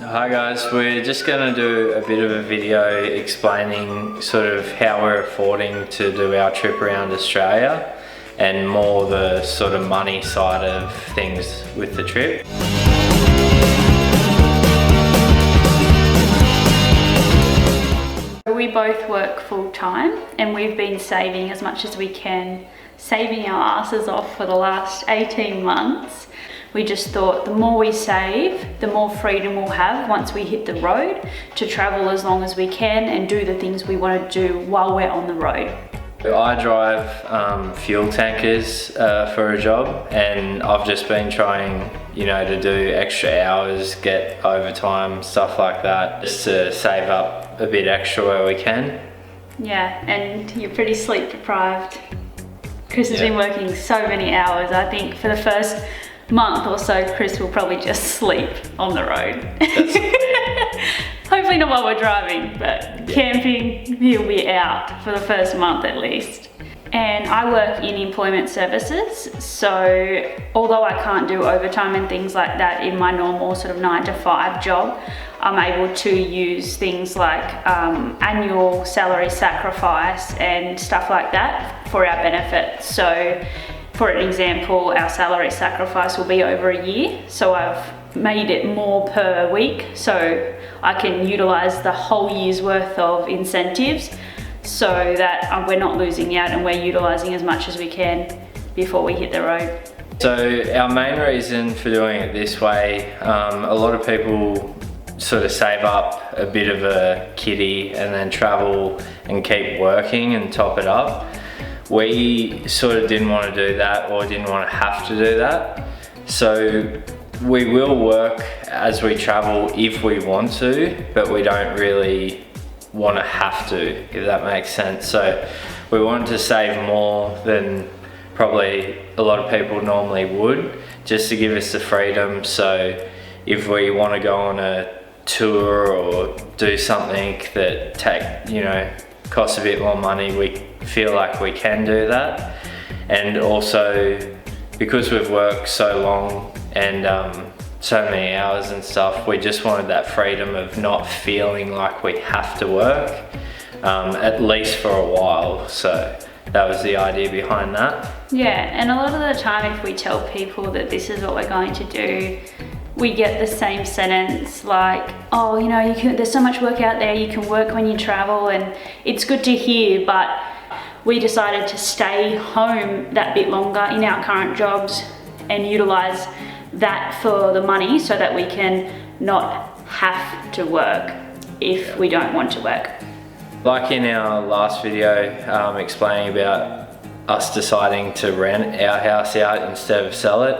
Hi guys, we're just going to do a bit of a video explaining sort of how we're affording to do our trip around Australia and more the sort of money side of things with the trip. We both work full time and we've been saving as much as we can, saving our asses off for the last 18 months. We just thought the more we save, the more freedom we'll have once we hit the road to travel as long as we can and do the things we want to do while we're on the road. I drive fuel tankers for a job, and I've just been trying, to do extra hours, get overtime, stuff like that, just to save up a bit extra where we can. Yeah, and you're pretty sleep deprived. Chris has been working so many hours. I think for the first month or so, Chris will probably just sleep on the road. Hopefully not while we're driving, but camping, he'll be out for the first month at least. And I work in employment services, so although I can't do overtime and things like that in my normal sort of 9 to 5 job, I'm able to use things like annual salary sacrifice and stuff like that for our benefit. So for an example, our salary sacrifice will be over a year, so I've made it more per week, so I can utilize the whole year's worth of incentives so that we're not losing out and we're utilizing as much as we can before we hit the road. So our main reason for doing it this way, a lot of people sort of save up a bit of a kitty and then travel and keep working and top it up. We sort of didn't want to do that, or didn't want to have to do that. So we will work as we travel if we want to, but we don't really want to have to, if that makes sense. So we wanted to save more than probably a lot of people normally would, just to give us the freedom. So if we want to go on a tour or do something that costs a bit more money, we feel like we can do that. And also because we've worked so long and so many hours and stuff, we just wanted that freedom of not feeling like we have to work, at least for a while. So that was the idea behind that. Yeah, and a lot of the time if we tell people that this is what we're going to do, we get the same sentence like, oh, there's so much work out there, you can work when you travel, and it's good to hear, but we decided to stay home that bit longer in our current jobs and utilize that for the money so that we can not have to work if we don't want to work. Like in our last video explaining about us deciding to rent our house out instead of sell it,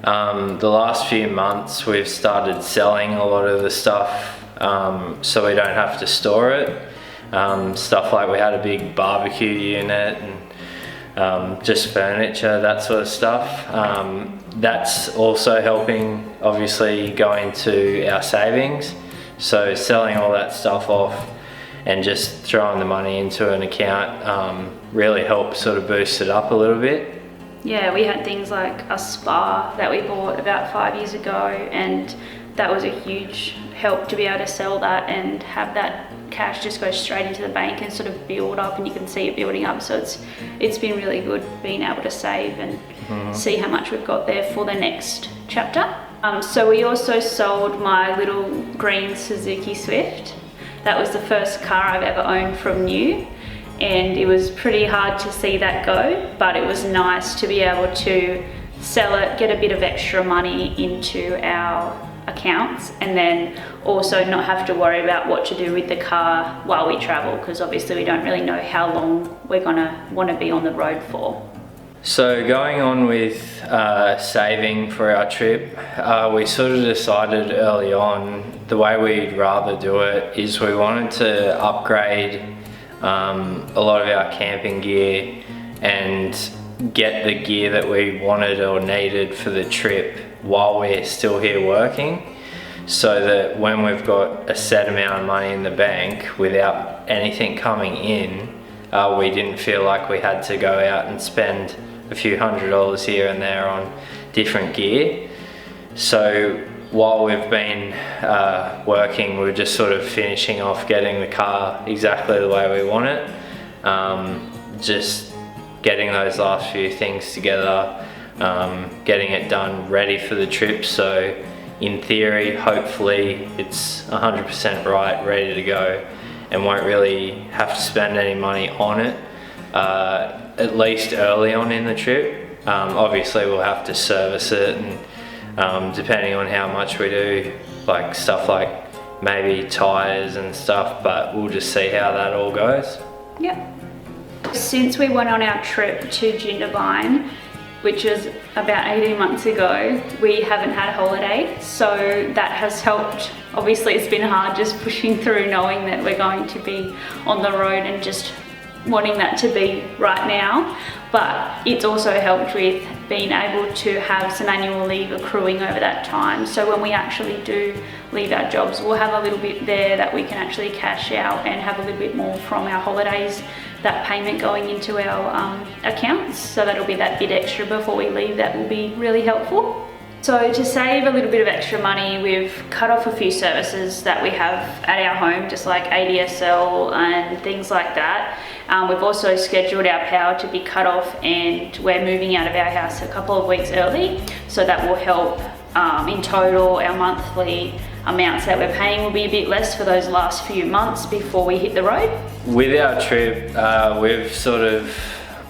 the last few months we've started selling a lot of the stuff so we don't have to store it. Stuff like we had a big barbecue unit and just furniture, that sort of stuff. That's also helping, obviously, go into our savings. So selling all that stuff off and just throwing the money into an account really helped sort of boost it up a little bit. Yeah, we had things like a spa that we bought about 5 years ago, and that was a huge help to be able to sell that and have that cash just go straight into the bank and sort of build up, and you can see it building up. So it's been really good being able to save and see how much we've got there for the next chapter. So we also sold my little green Suzuki Swift. That was the first car I've ever owned from new, and it was pretty hard to see that go, but it was nice to be able to sell it, get a bit of extra money into our accounts, and then also not have to worry about what to do with the car while we travel, because obviously we don't really know how long we're gonna want to be on the road for. So going on with saving for our trip, we sort of decided early on the way we'd rather do it is we wanted to upgrade a lot of our camping gear and get the gear that we wanted or needed for the trip while we're still here working, so that when we've got a set amount of money in the bank without anything coming in, we didn't feel like we had to go out and spend a few $100s here and there on different gear. So while we've been working, we're just sort of finishing off getting the car exactly the way we want it. Just getting those last few things together, getting it done ready for the trip. So in theory, hopefully it's 100% right, ready to go, and won't really have to spend any money on it, at least early on in the trip. Obviously we'll have to service it, and depending on how much we do, like stuff like maybe tyres and stuff, but we'll just see how that all goes. Yep. Since we went on our trip to Jindabyne, which was about 18 months ago, we haven't had a holiday, so that has helped. Obviously it's been hard just pushing through knowing that we're going to be on the road and just wanting that to be right now, but it's also helped with being able to have some annual leave accruing over that time. So when we actually do leave our jobs, we'll have a little bit there that we can actually cash out and have a little bit more from our holidays, that payment going into our accounts. So that'll be that bit extra before we leave. That will be really helpful. So to save a little bit of extra money, we've cut off a few services that we have at our home, just like ADSL and things like that. We've also scheduled our power to be cut off, and we're moving out of our house a couple of weeks early. So that will help. In total, our monthly amounts that we're paying will be a bit less for those last few months before we hit the road. With our trip, we've sort of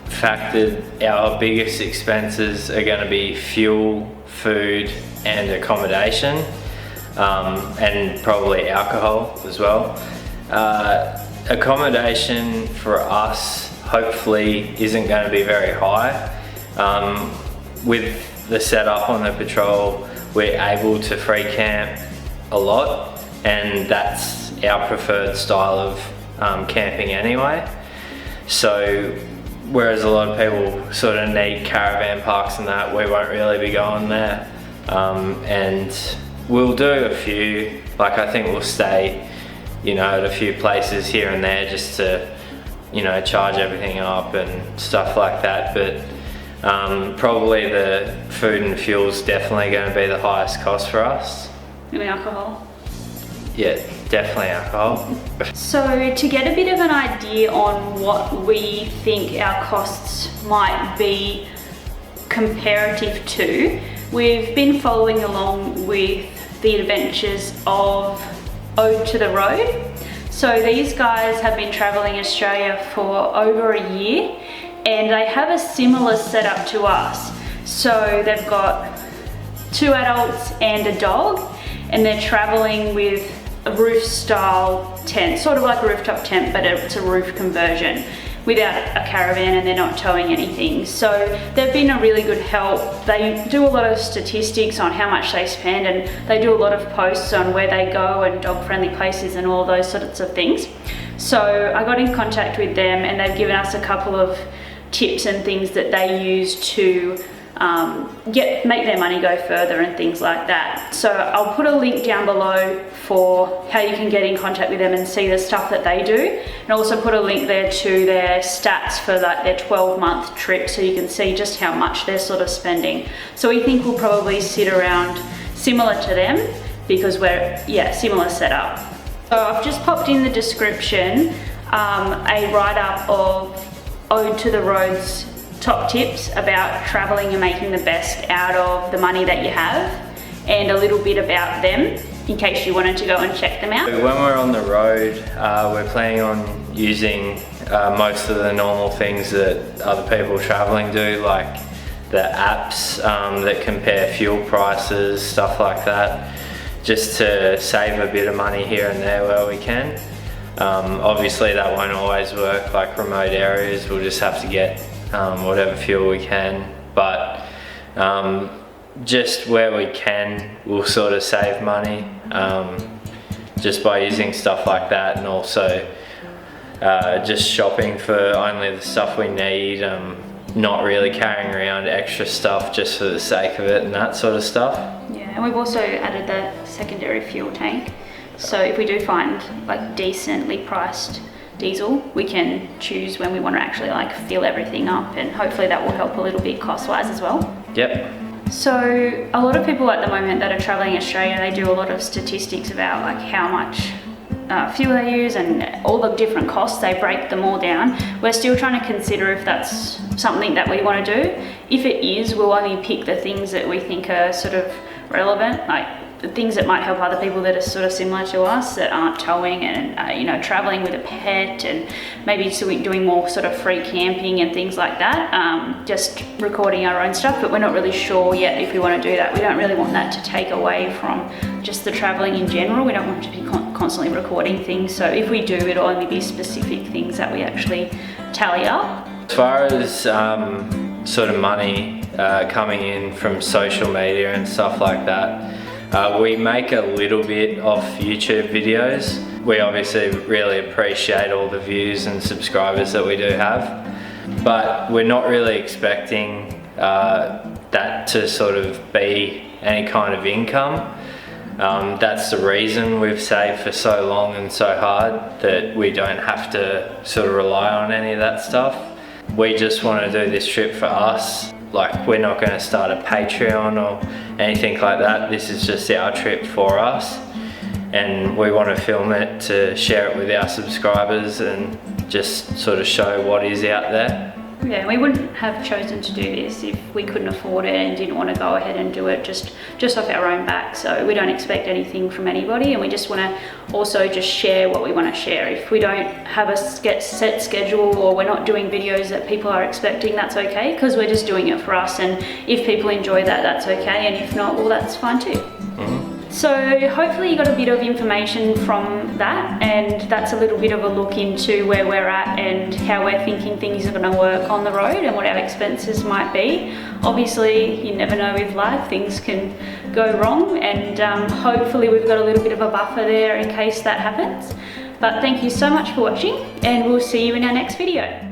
factored our biggest expenses are going to be fuel, food and accommodation, and probably alcohol as well. Accommodation for us hopefully isn't going to be very high. With the setup on the Patrol, we're able to free camp a lot, and that's our preferred style of camping anyway. So whereas a lot of people sort of need caravan parks and that, we won't really be going there. And we'll do a few, like I think we'll stay, you know, at a few places here and there just to, you know, charge everything up and stuff like that. But probably the food and fuel's definitely going to be the highest cost for us. And alcohol. Yeah, definitely alcohol. So to get a bit of an idea on what we think our costs might be comparative to, we've been following along with the adventures of Ode to the Road. So these guys have been traveling Australia for over a year, and they have a similar setup to us. So they've got 2 adults and a dog, and they're traveling with a roof style tent, sort of like a rooftop tent, but it's a roof conversion without a caravan, and they're not towing anything. So they've been a really good help. They do a lot of statistics on how much they spend, and they do a lot of posts on where they go and dog friendly places and all those sorts of things. So I got in contact with them, and they've given us a couple of tips and things that they use to make their money go further and things like that. So I'll put a link down below for how you can get in contact with them and see the stuff that they do, and also put a link there to their stats for like their 12-month trip, so you can see just how much they're sort of spending. So we think we'll probably sit around similar to them because we're, similar setup. So I've just popped in the description a write-up of Ode to the Road's top tips about traveling and making the best out of the money that you have, and a little bit about them in case you wanted to go and check them out. When we're on the road, we're planning on using most of the normal things that other people traveling do, like the apps that compare fuel prices, stuff like that, just to save a bit of money here and there where we can. Obviously that won't always work, like remote areas, we'll just have to get whatever fuel we can, but just where we can, we'll sort of save money just by using stuff like that, and also just shopping for only the stuff we need, not really carrying around extra stuff just for the sake of it and that sort of stuff. Yeah, and we've also added the secondary fuel tank, so if we do find like decently priced diesel, we can choose when we want to actually like fill everything up, and hopefully that will help a little bit cost-wise as well. Yep. So a lot of people at the moment that are traveling Australia, they do a lot of statistics about like how much fuel they use and all the different costs. They break them all down. We're still trying to consider if that's something that we want to do. If it is, we'll only pick the things that we think are sort of relevant, like the things that might help other people that are sort of similar to us, that aren't towing and you know, traveling with a pet, and maybe doing more sort of free camping and things like that. Just recording our own stuff, but we're not really sure yet if we want to do that. We don't really want that to take away from just the traveling in general. We don't want to be constantly recording things. So if we do, it'll only be specific things that we actually tally up. As far as sort of money coming in from social media and stuff like that, we make a little bit of YouTube videos. We obviously really appreciate all the views and subscribers that we do have, but we're not really expecting that to sort of be any kind of income. That's the reason we've saved for so long and so hard, that we don't have to sort of rely on any of that stuff. We just want to do this trip for us. Like, we're not going to start a Patreon or anything like that. This is just our trip for us, and we want to film it to share it with our subscribers and just sort of show what is out there. Yeah, we wouldn't have chosen to do this if we couldn't afford it and didn't want to go ahead and do it just off our own back. So we don't expect anything from anybody, and we just want to also just share what we want to share. If we don't have a set schedule, or we're not doing videos that people are expecting, that's okay, because we're just doing it for us, and if people enjoy that, that's okay, and if not, well, that's fine too. So hopefully you got a bit of information from that, and that's a little bit of a look into where we're at and how we're thinking things are going to work on the road and what our expenses might be. Obviously, you never know with life, things can go wrong, and hopefully we've got a little bit of a buffer there in case that happens. But thank you so much for watching, and we'll see you in our next video.